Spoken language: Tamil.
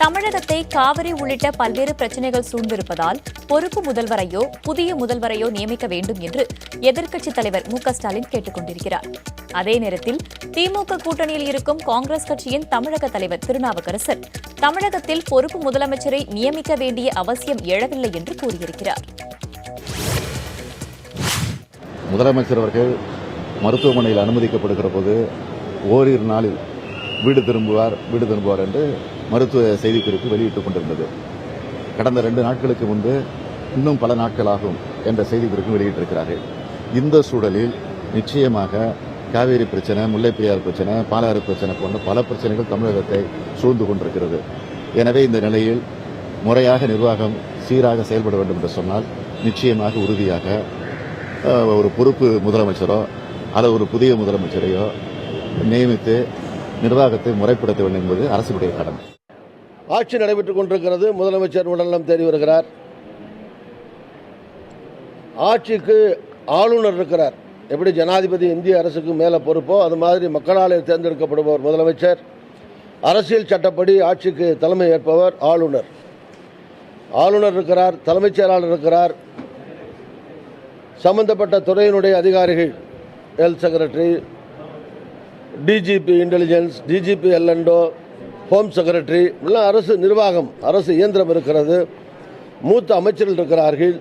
தமிழகத்தை காவிரி உள்ளிட்ட பல்வேறு பிரச்சினைகள் சூழ்ந்திருப்பதால் பொறுப்பு முதல்வரையோ புதிய முதல்வரையோ நியமிக்க வேண்டும் என்று எதிர்க்கட்சித் தலைவர் மு.க.ஸ்டாலின் கேட்டுக் கொண்டிருக்கிறார். அதே நேரத்தில் திமுக கூட்டணியில் இருக்கும் காங்கிரஸ் கட்சியின் தமிழக தலைவர் திருநாவுக்கரசர் தமிழகத்தில் பொறுப்பு முதலமைச்சரை நியமிக்க வேண்டிய அவசியம் எழவில்லை என்று கூறியிருக்கிறார். முதலமைச்சர் அவர்கள் மருத்துவமனையில் அனுமதிக்கப்படுகிற போது ஓரிரு நாளில் வீடு திரும்புவார் என்று மருத்துவ செய்திக்குறிப்பு வெளியிட்டுக் கொண்டிருந்தது. கடந்த 2 நாட்களுக்கு முன்பு இன்னும் பல நாட்களாகும் என்ற செய்திக்குறிப்பு வெளியிட்டிருக்கிறார்கள். இந்த சூழலில் நிச்சயமாக காவிரி பிரச்சனை, முல்லைப்பெரியார் பிரச்சனை, பாலாறு பிரச்சனை போன்ற பல பிரச்சனைகள் தமிழகத்தை சூழ்ந்து கொண்டிருக்கிறது. எனவே இந்த நிலையில் முறையாக நிர்வாகம் சீராக செயல்பட வேண்டும் என்று சொன்னால் நிச்சயமாக உறுதியாக ஒரு பொறுப்பு முதலமைச்சரோ அல்லது ஒரு புதிய முதலமைச்சரையோ நியமித்து நிர்வாகத்தை முறைப்படுத்த வேண்டும் என்பது அரசுடைய கடமை. ஆட்சி நடைபெற்றுக் கொண்டிருக்கிறது. முதலமைச்சர் உடல்நலம் தேடி வருகிறார். ஆட்சிக்கு ஆளுநர் இருக்கிறார். எப்படி ஜனாதிபதி இந்திய அரசுக்கு மேல பொறுப்போ அது மாதிரி மக்களால் தேர்ந்தெடுக்கப்படுபவர் முதலமைச்சர். அரசியல் சட்டப்படி ஆட்சிக்கு தலைமை ஏற்பவர் ஆளுநர். ஆளுநர் இருக்கிறார், தலைமைச் செயலாளர் இருக்கிறார், சம்பந்தப்பட்ட துறையினுடைய அதிகாரிகள், health secretary, DGP intelligence, DGP L and O, home secretary, எல்லாம் அரசு நிர்வாகம், அரசு இயந்திரம் இருக்கிறது. மூத்த அமைச்சர்கள் இருக்கிறார்கள்.